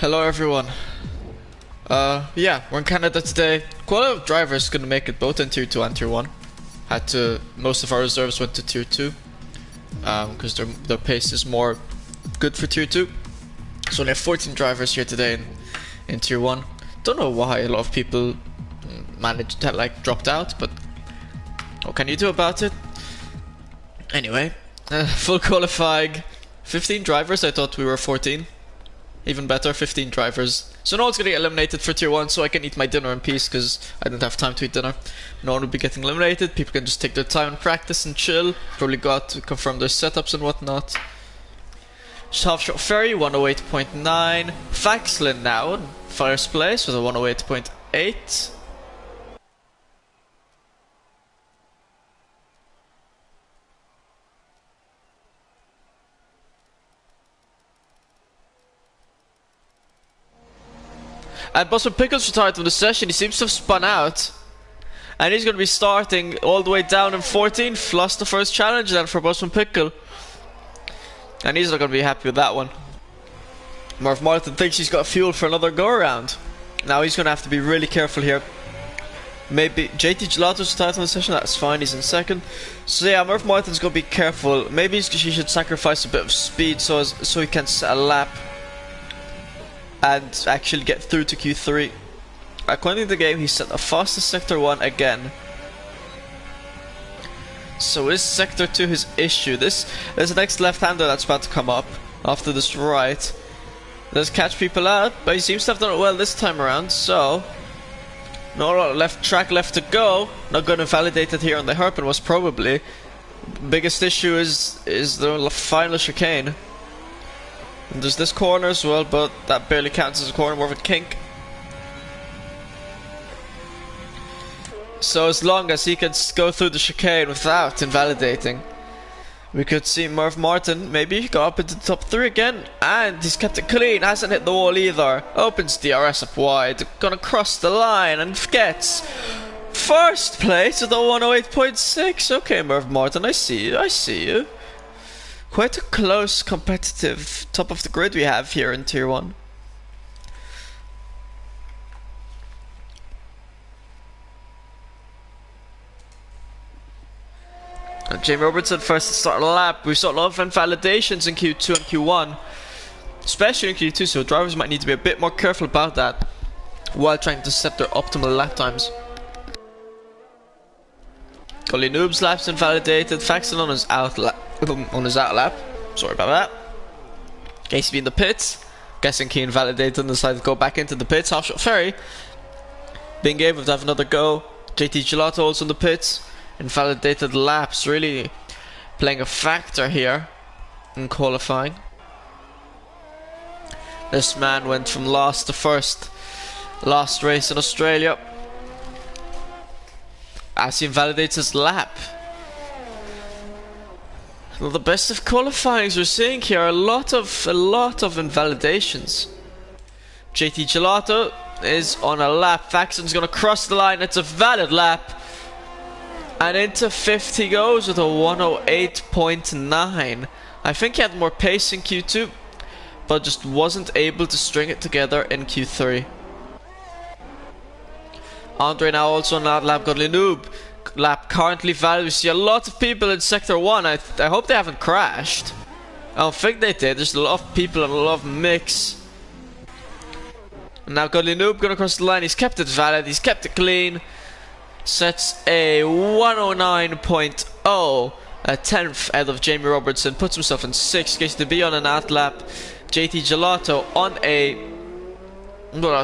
Hello everyone. Yeah, we're in Canada today. Quite a lot of drivers gonna make it both in Tier 2 and Tier 1. Most of our reserves went to Tier 2. Because their pace is more good for Tier 2. So we have 14 drivers here today in Tier 1. Don't know why a lot of people managed to dropped out, but what can you do about it? Anyway, full qualifying. 15 drivers, I thought we were 14. Even better, 15 drivers. So no one's gonna get eliminated for Tier 1, so I can eat my dinner in peace, because I didn't have time to eat dinner. No one will be getting eliminated, people can just take their time and practice and chill. Probably got to confirm their setups and whatnot. Half-Shot Ferry, 108.9. Faxlin now in first place with a 108.8. And Bosman Pickles retired from the session. He seems to have spun out. And he's going to be starting all the way down in 14th. Lost the first challenge then for Bosman Pickle. And he's not going to be happy with that one. Marv Martin thinks he's got fuel for another go-around. Now he's going to have to be really careful here. Maybe JT Gelato's retired from the session. That's fine, he's in second. So yeah, Marv Martin's going to be careful. Maybe he should sacrifice a bit of speed so he can set a lap and actually get through to Q3. According to the game, he set the fastest Sector 1 again. So is Sector 2 his issue? There's the next left-hander that's about to come up after this right. Does catch people out, but he seems to have done it well this time around, so not a lot of left track left to go. Not going to validate it here on the hairpin was probably. Biggest issue is the final chicane. And there's this corner as well, but that barely counts as a corner, more of a kink. So as long as he can go through the chicane without invalidating, we could see Marv Martin maybe go up into the top 3 again. And he's kept it clean, hasn't hit the wall either. Opens DRS up wide, gonna cross the line and gets first place with a 108.6. Okay, Marv Martin, I see you. Quite a close, competitive top of the grid we have here in Tier 1. And Jamie Robertson first to start a lap. We saw a lot of invalidations in Q2 and Q1. Especially in Q2, so drivers might need to be a bit more careful about that while trying to set their optimal lap times. Golly Noob's lap's invalidated. Faxon on his out lap. Sorry about that. KCB in the pits. Guessing he invalidated and decided to go back into the pits. Half-Shot Ferry being able to have another go. JT Gelato also in the pits. Invalidated laps really playing a factor here in qualifying. This man went from last to first. Last race in Australia. As he invalidates his lap. Well, the best of qualifyings we're seeing here are a lot of invalidations. JT Gelato is on a lap. Faxon's gonna cross the line. It's a valid lap. And into 5th he goes with a 108.9. I think he had more pace in Q2, but just wasn't able to string it together in Q3. Andre now also on that lap. Godly Noob lap currently valid. We see a lot of people in Sector 1. I hope they haven't crashed. I don't think they did. There's a lot of people and a lot of mix. And now Godly Noob gonna cross the line. He's kept it valid. He's kept it clean. Sets a 109.0. A 10th out of Jamie Robertson. Puts himself in 6th. Gets to be on an out lap. JT Gelato on a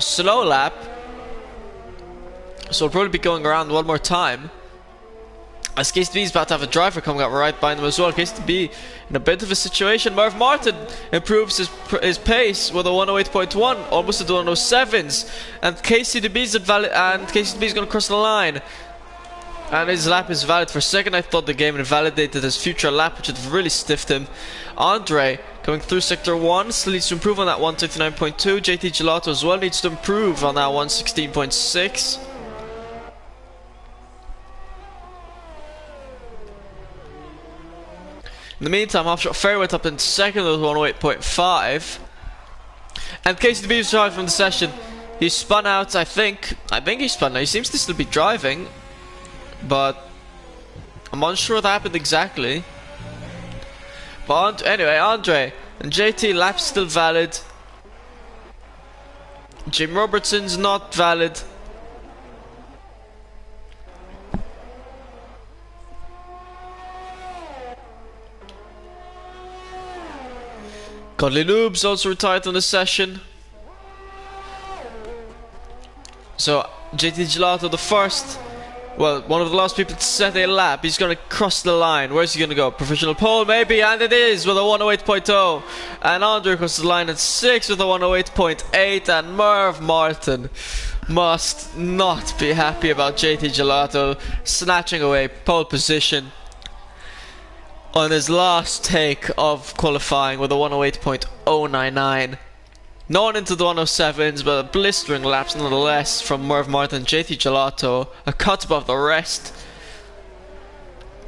slow lap. So we'll probably be going around one more time. As KCB is about to have a driver coming up right behind him as well. KCB in a bit of a situation. Marv Martin improves his pace with a 108.1, almost at the 107s. And KCB's invalid, and KCB's going to cross the line. And his lap is valid for second. I thought the game invalidated his future lap, which had really stiffed him. Andre coming through Sector 1 still needs to improve on that 139.2. JT Gelato as well needs to improve on that 116.6. In the meantime, Half-Shot Ferry went up in second with 108.5. And KCB is driving from the session. He spun out, I think he spun out. He seems to still be driving, but I'm unsure what happened exactly. But anyway, Andre and JT laps still valid. Jim Robertson's not valid. Godly Noobs also retired from the session. So JT Gelato, the first, well, one of the last people to set a lap. He's gonna cross the line. Where's he gonna go? Professional pole, maybe, and it is with a 108.0. And Andre crosses the line at 6 with a 108.8. And Merv Martin must not be happy about JT Gelato snatching away pole position on his last take of qualifying with a 108.099. No one into the 107s, but a blistering laps nonetheless from Merv Martin. JT Gelato, a cut above the rest.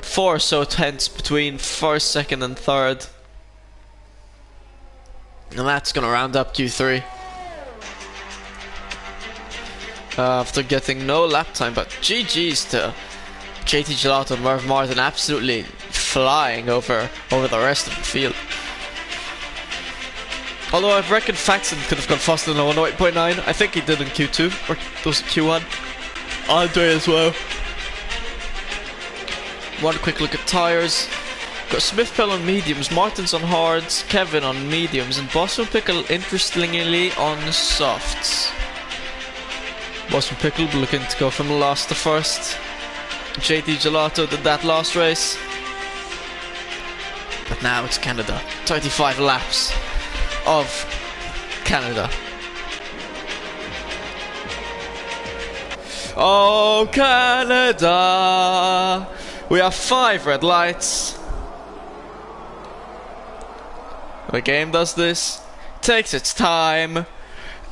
4 or so tenths between first, second and third. And that's going to round up Q3. After getting no lap time, but GG's to JT Gelato and Merv Martin, absolutely flying over the rest of the field. Although I reckon Faxon could have gone faster than a 108.9. I think he did in Q2, or was it Q1? Andre as well. One quick look at tyres. Got Smith-Pell on mediums, Martins on hards, Kevin on mediums, and Boston Pickle interestingly on softs. Boston Pickle looking to go from last to first. JT Gelato did that last race. But now it's Canada. 35 laps of Canada. Oh, Canada! We have 5 red lights. The game does this, takes its time.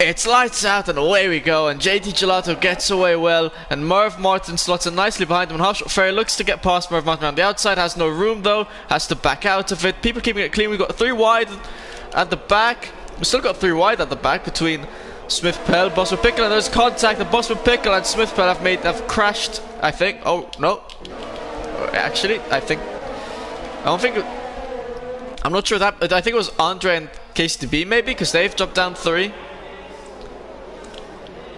It's lights out and away we go, and JT Gelato gets away well, and Merv Martin slots in nicely behind him, and Halfshot Ferry looks to get past Merv Martin on the outside, has no room though, has to back out of it. People keeping it clean. We've got 3 wide at the back. We still got 3 wide at the back between Smith-Pell, Bosman Pickle, and there's contact. The Bosman Pickle and Smith-Pell have crashed, I think. Oh no, actually I don't think I'm not sure that, but I think it was Andre and KCB maybe, because they've dropped down 3.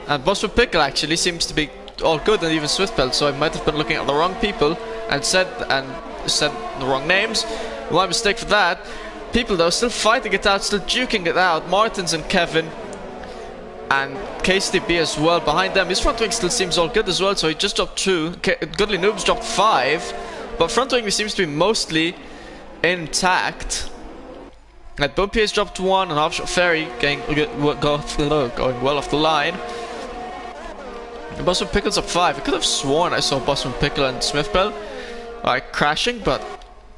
And Bosman Pickle actually seems to be all good, and even Smith-Pell, so I might have been looking at the wrong people and said the wrong names. My mistake for that. People though still fighting it out, still duking it out. Martins and Kevin and KCB as well behind them. His front wing still seems all good as well, so he just dropped 2. Goodly Noobs dropped 5, but front wing seems to be mostly intact. And Bumpier's dropped 1, and Halfshot Ferry going well off the line. And Bosman Pickle's up 5. I could have sworn I saw Bosman Pickle and Smith-Pell crashing, but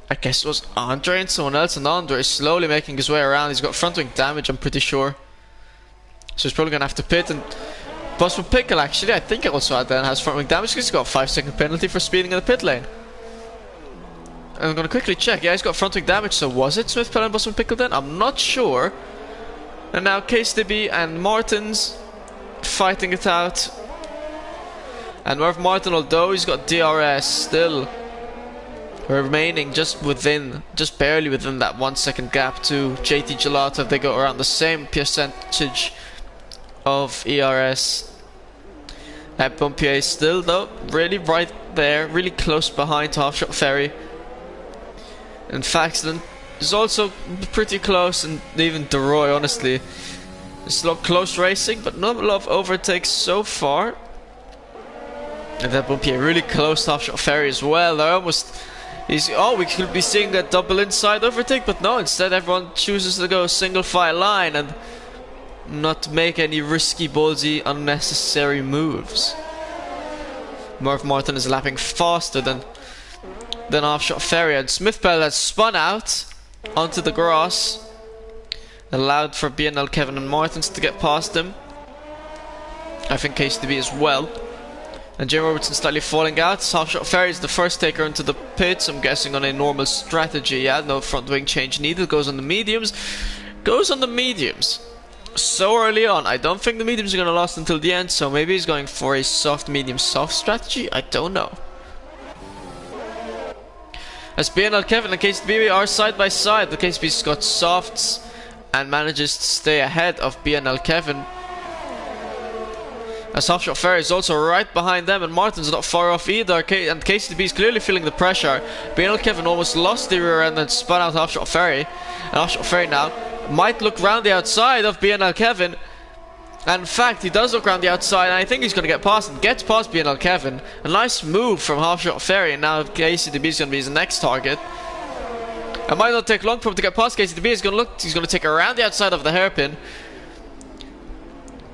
I guess it was Andre and someone else, and Andre is slowly making his way around. He's got front wing damage, I'm pretty sure. So he's probably going to have to pit. And Bosman Pickle actually, I think also has front wing damage because he's got a 5-second penalty for speeding in the pit lane. And I'm going to quickly check. Yeah, he's got front wing damage, so was it Smith-Pell and Bosman Pickle then? I'm not sure. And now KCB and Martins fighting it out. And Merv Martin, although he's got DRS, still remaining just barely within that 1 second gap to JT Gelato. They go around the same percentage of ERS. And Pompier still though really right there, really close behind to Halfshot Ferry. And Faxton is also pretty close, and even DeRoy, honestly. It's a lot close racing, but not a lot of overtakes so far. And then Pompier really close to Halfshot Ferry as well. They're almost... we could be seeing a double inside overtake, but no, instead everyone chooses to go single file line and not make any risky, ballsy, unnecessary moves. Merv Martin is lapping faster than Halfshot Ferry, and Smith-Pell has spun out onto the grass, allowed for BNL, Kevin and Martins to get past him. I think KCB as well. And Jim Robertson slightly falling out. Halfshot Ferry is the first taker into the pits, I'm guessing on a normal strategy. Yeah, no front wing change needed. Goes on the mediums. so early on. I don't think the mediums are going to last until the end, so maybe he's going for a soft, medium, soft strategy. I don't know. As BNL Kevin and KCB are side by side, the KCB's got softs and manages to stay ahead of BNL Kevin. As Halfshot Ferry is also right behind them, and Martin's not far off either, and KCB is clearly feeling the pressure. BNL Kevin almost lost the rear end and spun out Halfshot Ferry. And Halfshot Ferry now might look round the outside of BNL Kevin. And in fact, he does look around the outside, and I think he's going to get past and gets past BNL Kevin. A nice move from Halfshot Ferry, and now KCB is going to be his next target. It might not take long for him to get past KCB. He's going to take around the outside of the hairpin.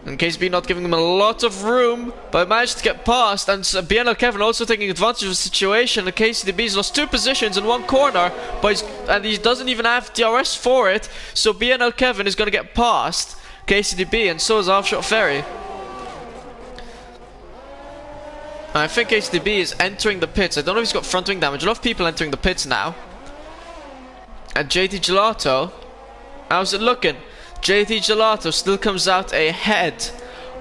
And KCB not giving him a lot of room, but managed to get past. And BNL Kevin also taking advantage of the situation. And KCB's lost 2 positions in 1 corner, but he doesn't even have DRS for it. So BNL Kevin is going to get past KCB, and so is Halfshot Ferry. I think KCB is entering the pits. I don't know if he's got front wing damage. A lot of people entering the pits now. And JT Gelato, how's it looking? JT Gelato still comes out ahead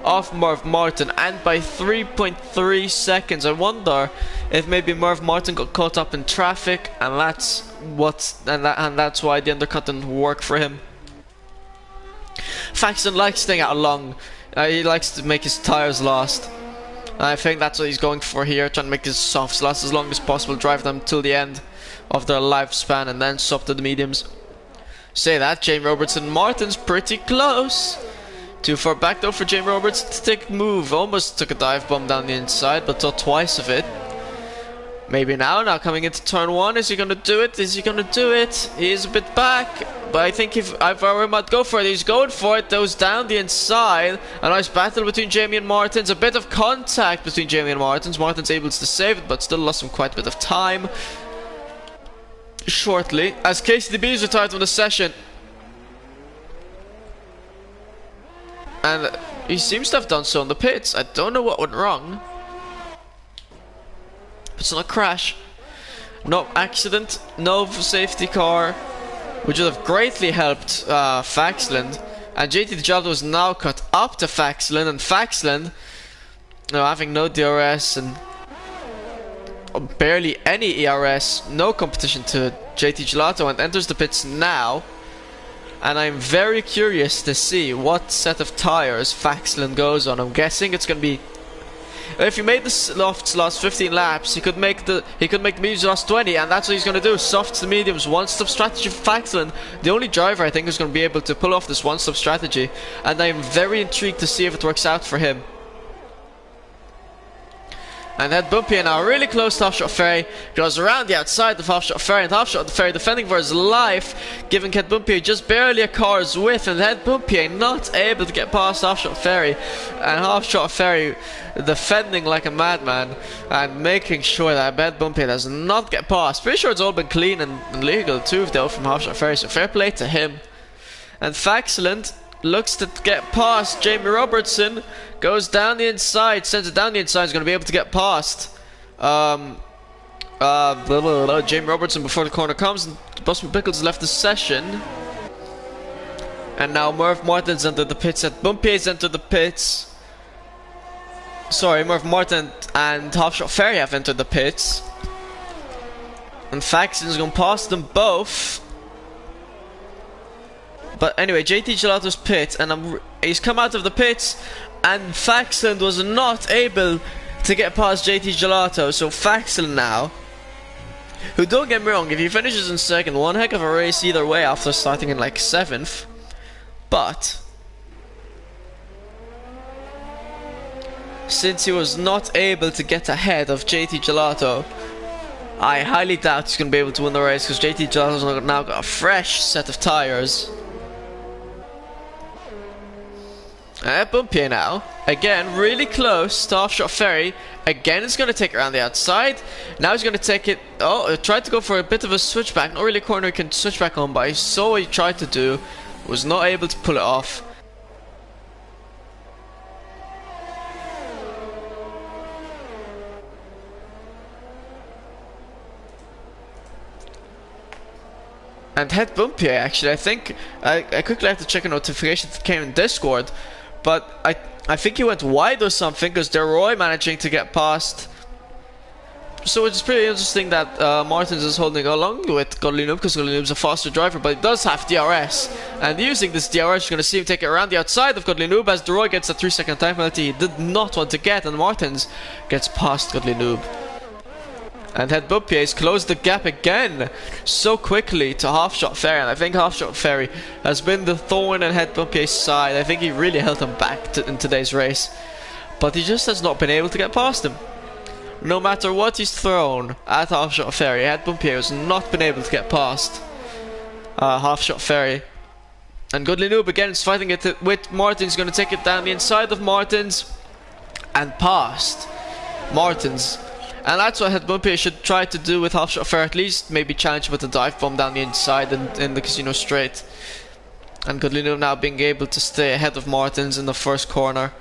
of Merv Martin, and by 3.3 seconds. I wonder if maybe Merv Martin got caught up in traffic, and that's why the undercut didn't work for him. Faxon likes staying out long. He likes to make his tires last. I think that's what he's going for here, trying to make his softs last as long as possible, drive them till the end of their lifespan, and then swap to the mediums. Say that, Jamie Robertson Martin's pretty close. Too far back though for Jamie Robertson to take a move. Almost took a dive bomb down the inside, but thought twice of it. Maybe now coming into turn 1, is he gonna do it? Is he gonna do it? He is a bit back, but I think if I might go for it, he's going for it. Goes down the inside. A nice battle between Jamie and Martins. A bit of contact between Jamie and Martins. Martins able to save it, but still lost him quite a bit of time. Shortly, as KCB is retired from the session, and he seems to have done so in the pits. I don't know what went wrong. It's not a crash, no accident, no safety car, which would have greatly helped Faxland. And JT Gelato is now cut up to Faxland, and Faxland, having no DRS and barely any ERS, no competition to JT Gelato, and enters the pits now. And I'm very curious to see what set of tires Faxland goes on. I'm guessing it's gonna be, if he made the softs last 15 laps, he could make the mediums last 20, and that's what he's gonna do. Softs to mediums, one-stop strategy for Faxland. The only driver I think who's gonna be able to pull off this one-stop strategy, and I'm very intrigued to see if it works out for him. And Head Bumpy now really close to Halfshot Ferry, goes around the outside of Halfshot Ferry, and Halfshot Ferry defending for his life, giving Head Bumpy just barely a car's width, and Head Bumpy not able to get past Halfshot Ferry, and Halfshot Ferry defending like a madman and making sure that Head Bumpy does not get past. Pretty sure it's all been clean and legal too though from Halfshot Ferry, so fair play to him. And Faxland looks to get past Jamie Robertson, goes down the inside, sends it down the inside, is going to be able to get past Jamie Robertson before the corner comes, and Busman Pickles left the session. And now Merv Martin's entered the pits, and Bumpier's entered the pits. Sorry, Merv Martin and Halfshot Ferry have entered the pits. And Faxon's going past them both. But anyway, JT Gelato's pit, and he's come out of the pits, and Faxland was not able to get past JT Gelato. So Faxland now, who, don't get me wrong, if he finishes in second, one heck of a race either way after starting in like 7th. But since he was not able to get ahead of JT Gelato, I highly doubt he's going to be able to win the race, because JT Gelato's now got a fresh set of tires. Bumpier now, again really close to Halfshot Ferry. Again it's going to take around the outside. Now he's going to take it, tried to go for a bit of a switchback. Not really a corner he can switch back on, but I saw what he tried to do, was not able to pull it off. And Head Bumpy, actually, I think I quickly have to check a notification that came in Discord, but I think he went wide or something because Roy managing to get past. So it's pretty interesting that Martins is holding along with Godly Noob, because Godly Noob's a faster driver, but he does have DRS. And using this DRS, you're going to see him take it around the outside of Godly Noob as Roy gets a 3-second time penalty he did not want to get, and Martins gets past Godly Noob. And Head Bumpy has closed the gap again so quickly to Half Shot Fairy, and I think Half Shot Fairy has been the thorn in Head Bumpy's side. I think he really held him back in today's race, but he just has not been able to get past him. No matter what he's thrown at Half Shot Fairy, Head Bumpy has not been able to get past Half Shot Fairy. And Godly Noob again is fighting it with Martins, going to take it down the inside of Martins and past Martins. And that's what Head Bumpy should try to do with Half Shot Fairy, at least maybe challenge him with a dive bomb down the inside in the Casino Straight. And Godly Noob now being able to stay ahead of Martins in the first corner.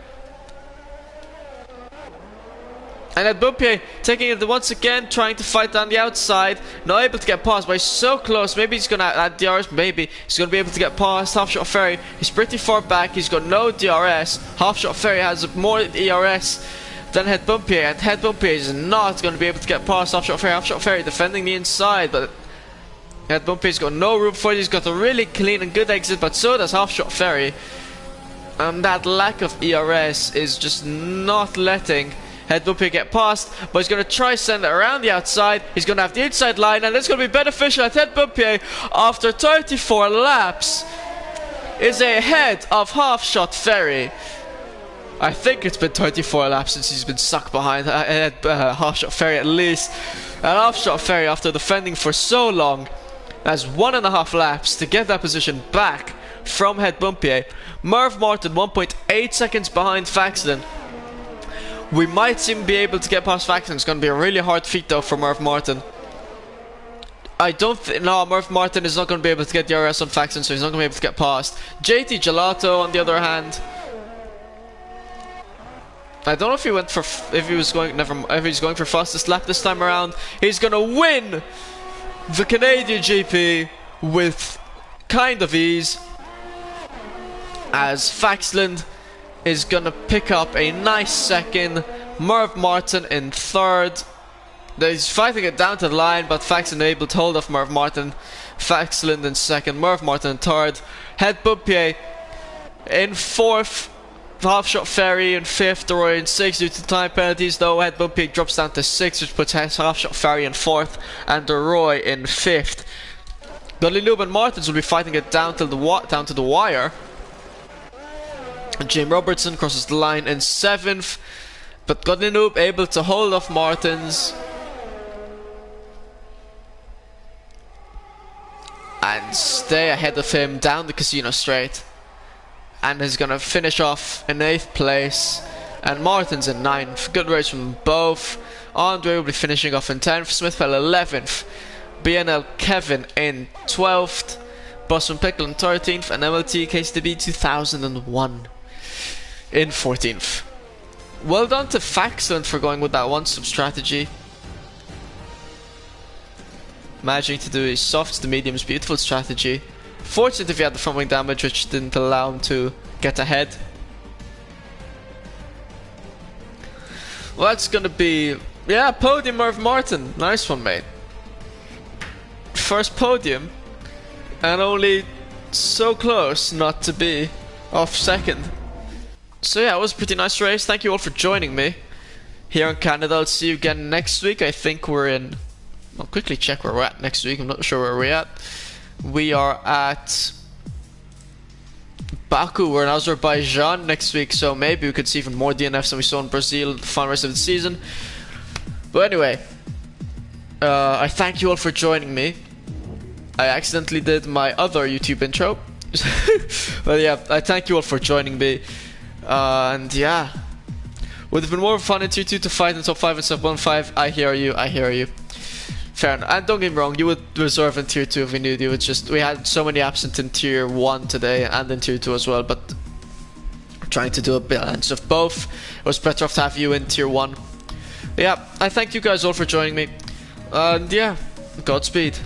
And Head Bumpy taking it once again, trying to fight down the outside. Not able to get past, but he's so close. Maybe he's going to add DRS. Maybe he's going to be able to get past Half Shot Fairy. He's pretty far back. He's got no DRS. Half Shot Fairy has more ERS than Head Bumpy. And Head Bumpy is not going to be able to get past Half Shot Fairy. Half Shot Fairy defending the inside, but Head Bumpy's got no room for it. He's got a really clean and good exit, but so does Half Shot Fairy. And that lack of ERS is just not letting Head Bumpy get past, but he's going to try send it around the outside. He's going to have the inside line, and it's going to be beneficial at Head Bumpy after 34 laps is ahead of Half Shot Fairy. I think it's been 34 laps since he's been stuck behind Half Shot Fairy at least. And Half Shot Fairy, after defending for so long, has 1.5 laps to get that position back from Head Bumpy. Merv Martin 1.8 seconds behind Faxton. We might soon be able to get past Faxton. It's going to be a really hard feat though for Merv Martin. I don't think, no, Merv Martin is not going to be able to get the DRS on Faxton, so he's not going to be able to get past. JT Gelato on the other hand, I don't know if he went for, if he's going for fastest lap this time around. He's going to win the Canadian GP with kind of ease, as Faxland is gonna pick up a nice second. Merv Martin in third. He's fighting it down to the line, but Faxland able to hold off Merv Martin. Faxland in second, Merv Martin in third. Head Bumpy in fourth. Half Shot Fairy in fifth. Roy in sixth due to time penalties, though. Head Bumpy drops down to sixth, which puts Half Shot Fairy in fourth and Roy in fifth. Godly Noob and Martins will be fighting it down to the wire. James Robertson crosses the line in 7th, but Godly Noob able to hold off Martins and stay ahead of him down the Casino Straight, and is going to finish off in 8th place, and Martins in 9th. Good race from both. Andre will be finishing off in 10th, Smithfell 11th, BNL Kevin in 12th, Boston Pickle in 13th, and MLT KCTB 2001 in 14th. Well done to Faxland for going with that one sub strategy, managing to do a soft to mediums beautiful strategy. Fortunate if he had the front wing damage, which didn't allow him to get ahead. Well, that's gonna be, yeah, podium Merv Martin. Nice one, mate. First podium, and only so close not to be off second. So yeah, it was a pretty nice race. Thank you all for joining me here in Canada. I'll see you again next week. I think we're in, I'll quickly check where we're at next week. I'm not sure where we're at. We are at Baku. We're in Azerbaijan next week, so maybe we could see even more DNFs than we saw in Brazil the final race of the season. But anyway, I thank you all for joining me. I accidentally did my other YouTube intro. But yeah, I thank you all for joining me. And yeah, would have been more fun in tier 2 to fight in top 5 and sub 1-5. I hear you, I hear you. Fair enough. And don't get me wrong, you would reserve in tier 2 if we needed you. It's just we had so many absent in tier 1 today and in tier 2 as well, but trying to do a balance of both. It was better off to have you in tier 1. But yeah, I thank you guys all for joining me. And yeah, Godspeed.